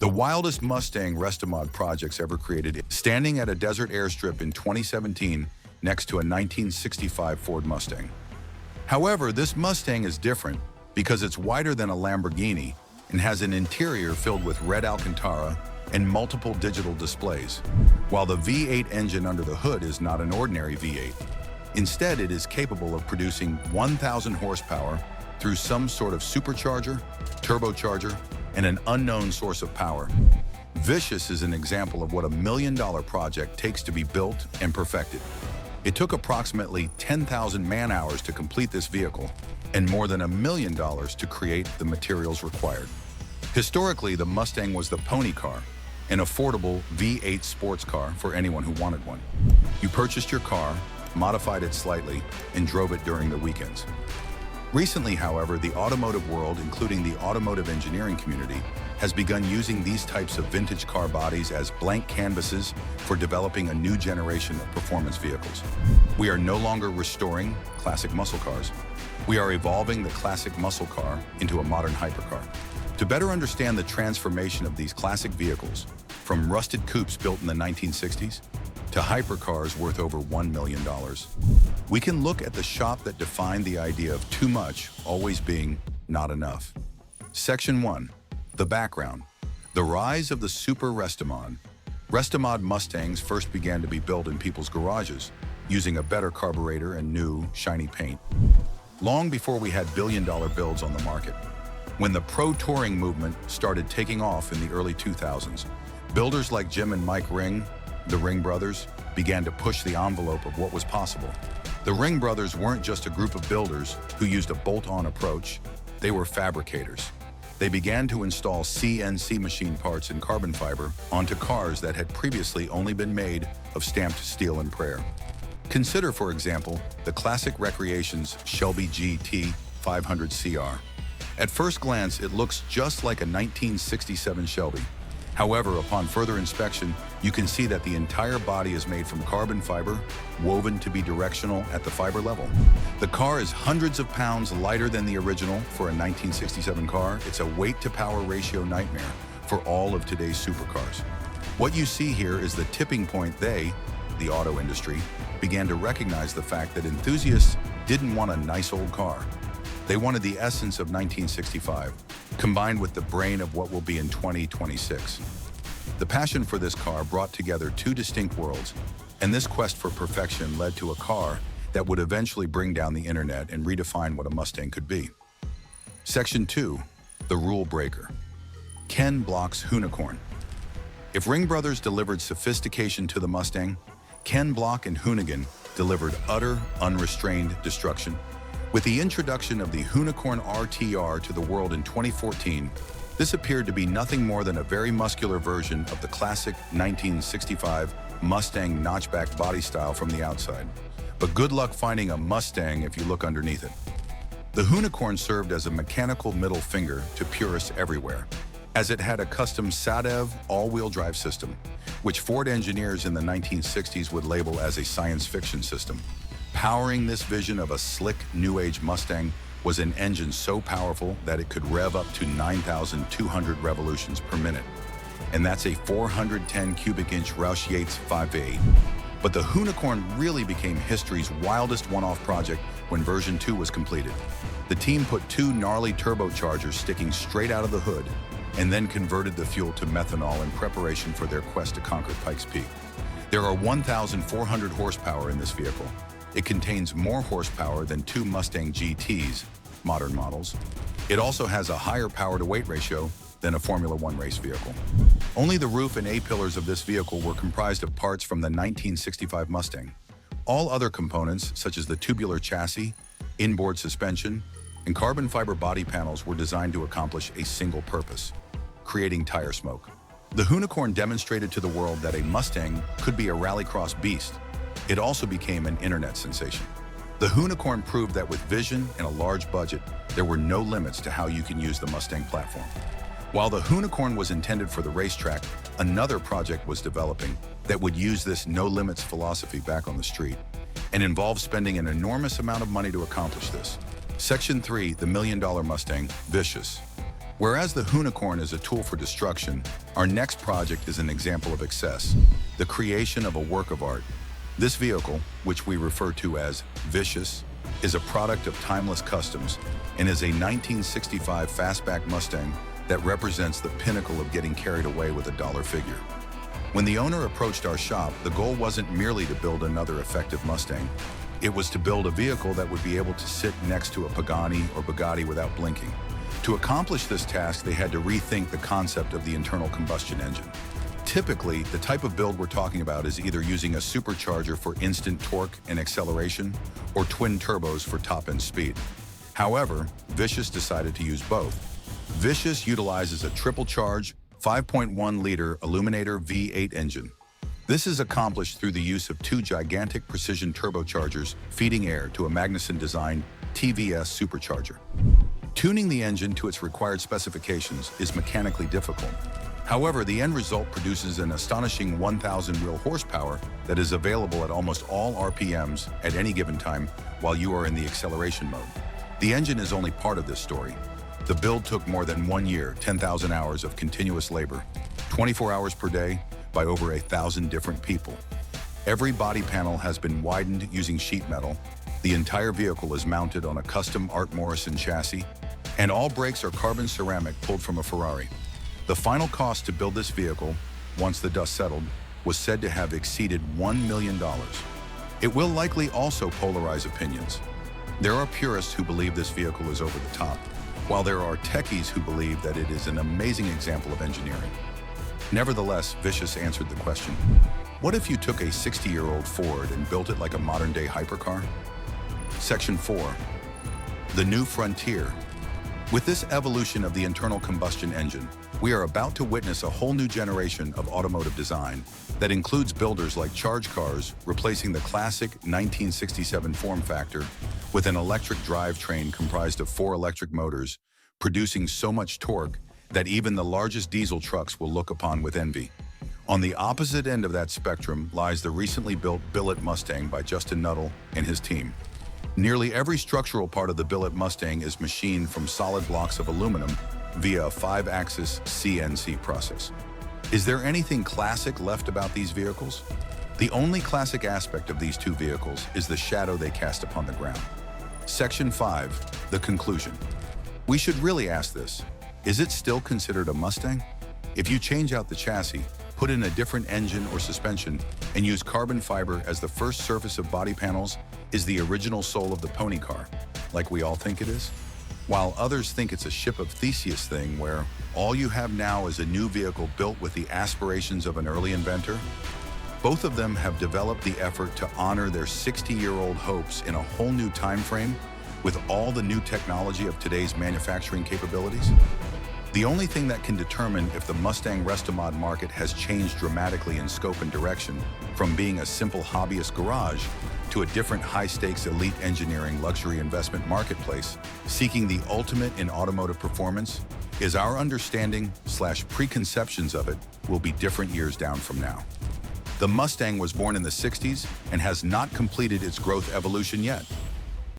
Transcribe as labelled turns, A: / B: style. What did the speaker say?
A: The wildest Mustang Restomod projects ever created, standing at a desert airstrip in 2017 next to a 1965 Ford Mustang. However, this Mustang is different because it's wider than a Lamborghini and has an interior filled with red Alcantara and multiple digital displays, while the V8 engine under the hood is not an ordinary V8. Instead, it is capable of producing 1,000 horsepower through some sort of supercharger, turbocharger, and an unknown source of power. Vicious is an example of what a $1 million project takes to be built and perfected. It took approximately 10,000 man-hours to complete this vehicle and more than $1 million to create the materials required. Historically, the Mustang was the pony car, an affordable V8 sports car for anyone who wanted one. You purchased your car, modified it slightly, and drove it during the weekends. Recently, however, the automotive world, including the automotive engineering community, has begun using these types of vintage car bodies as blank canvases for developing a new generation of performance vehicles. We are no longer restoring classic muscle cars. We are evolving the classic muscle car into a modern hypercar. To better understand the transformation of these classic vehicles, from rusted coupes built in the 1960s to hypercars worth over $1 million, we can look at the shop that defined the idea of too much always being not enough. Section 1. The background. The rise of the Super-Restomod. Restomod Mustangs first began to be built in people's garages, using a better carburetor and new, shiny paint, long before we had billion-dollar builds on the market. When the pro touring movement started taking off in the early 2000s, builders like Jim and Mike Ring, the Ringbrothers, began to push the envelope of what was possible. The Ringbrothers weren't just a group of builders who used a bolt-on approach, they were fabricators. They began to install CNC machine parts and carbon fiber onto cars that had previously only been made of stamped steel and prayer. Consider, for example, the classic Recreation's Shelby GT500CR. At first glance, it looks just like a 1967 Shelby. However, upon further inspection, you can see that the entire body is made from carbon fiber, woven to be directional at the fiber level. The car is hundreds of pounds lighter than the original for a 1967 car. It's a weight-to-power ratio nightmare for all of today's supercars. What you see here is the tipping point the auto industry, began to recognize the fact that enthusiasts didn't want a nice old car. They wanted the essence of 1965, combined with the brain of what will be in 2026. The passion for this car brought together two distinct worlds, and this quest for perfection led to a car that would eventually bring down the internet and redefine what a Mustang could be. Section 2. The Rule Breaker. Ken Block's Hunicorn. If Ringbrothers delivered sophistication to the Mustang, Ken Block and Hunicorn delivered utter, unrestrained destruction. With the introduction of the Hoonicorn RTR to the world in 2014, this appeared to be nothing more than a very muscular version of the classic 1965 Mustang notchback body style from the outside. But good luck finding a Mustang if you look underneath it. The Hunicorn served as a mechanical middle finger to purists everywhere, as it had a custom SADEV all-wheel drive system, which Ford engineers in the 1960s would label as a science fiction system. Powering this vision of a slick, new-age Mustang was an engine so powerful that it could rev up to 9,200 revolutions per minute. And that's a 410 cubic inch Roush Yates 5.8. But the Hunicorn really became history's wildest one-off project when version 2 was completed. The team put two gnarly turbochargers sticking straight out of the hood and then converted the fuel to methanol in preparation for their quest to conquer Pikes Peak. There are 1,400 horsepower in this vehicle. It contains more horsepower than two Mustang GTs, modern models. It also has a higher power-to-weight ratio than a Formula One race vehicle. Only the roof and A-pillars of this vehicle were comprised of parts from the 1965 Mustang. All other components, such as the tubular chassis, inboard suspension, and carbon fiber body panels were designed to accomplish a single purpose: creating tire smoke. The Hunicorn demonstrated to the world that a Mustang could be a rallycross beast. It also became an internet sensation. The Hunicorn proved that with vision and a large budget, there were no limits to how you can use the Mustang platform. While the Hunicorn was intended for the racetrack, another project was developing that would use this no-limits philosophy back on the street, and involved spending an enormous amount of money to accomplish this. Section 3, the $1 million Mustang, Vicious. Whereas the Hunicorn is a tool for destruction, our next project is an example of excess, the creation of a work of art. This vehicle, which we refer to as Vicious, is a product of Timeless Kustoms and is a 1965 fastback Mustang that represents the pinnacle of getting carried away with a dollar figure. When the owner approached our shop, the goal wasn't merely to build another effective Mustang. It was to build a vehicle that would be able to sit next to a Pagani or Bugatti without blinking. To accomplish this task, they had to rethink the concept of the internal combustion engine. Typically, the type of build we're talking about is either using a supercharger for instant torque and acceleration or twin turbos for top-end speed. However, Vicious decided to use both. Vicious utilizes a triple-charge, 5.1-liter Illuminator V8 engine. This is accomplished through the use of two gigantic precision turbochargers feeding air to a Magnuson-designed TVS supercharger. Tuning the engine to its required specifications is mechanically difficult. However, the end result produces an astonishing 1,000 wheel horsepower that is available at almost all RPMs at any given time while you are in the acceleration mode. The engine is only part of this story. The build took more than 1 year, 10,000 hours of continuous labor, 24 hours per day by over 1,000 different people. Every body panel has been widened using sheet metal. The entire vehicle is mounted on a custom Art Morrison chassis, and all brakes are carbon ceramic pulled from a Ferrari. The final cost to build this vehicle, once the dust settled, was said to have exceeded $1 million. It will likely also polarize opinions. There are purists who believe this vehicle is over the top, while there are techies who believe that it is an amazing example of engineering. Nevertheless, Vicious answered the question, what if you took a 60-year-old Ford and built it like a modern-day hypercar? Section 4. The New Frontier. With this evolution of the internal combustion engine, we are about to witness a whole new generation of automotive design that includes builders like Charge Cars replacing the classic 1967 form factor with an electric drivetrain comprised of 4 electric motors, producing so much torque that even the largest diesel trucks will look upon with envy. On the opposite end of that spectrum lies the recently built Billet Mustang by Justin Nuttall and his team. Nearly every structural part of the Billet Mustang is machined from solid blocks of aluminum via a 5-axis CNC process. Is there anything classic left about these vehicles? The only classic aspect of these two vehicles is the shadow they cast upon the ground. Section 5. The conclusion. We should really ask this. Is it still considered a Mustang? If you change out the chassis, put in a different engine or suspension, and use carbon fiber as the first surface of body panels, is the original soul of the pony car, like we all think it is? While others think it's a ship of Theseus thing where all you have now is a new vehicle built with the aspirations of an early inventor, both of them have developed the effort to honor their 60-year-old hopes in a whole new time frame with all the new technology of today's manufacturing capabilities. The only thing that can determine if the Mustang-Restomod market has changed dramatically in scope and direction from being a simple hobbyist garage to a different high-stakes elite engineering luxury investment marketplace seeking the ultimate in automotive performance is our understanding/preconceptions of it will be different years down from now. The Mustang was born in the 60s and has not completed its growth evolution yet.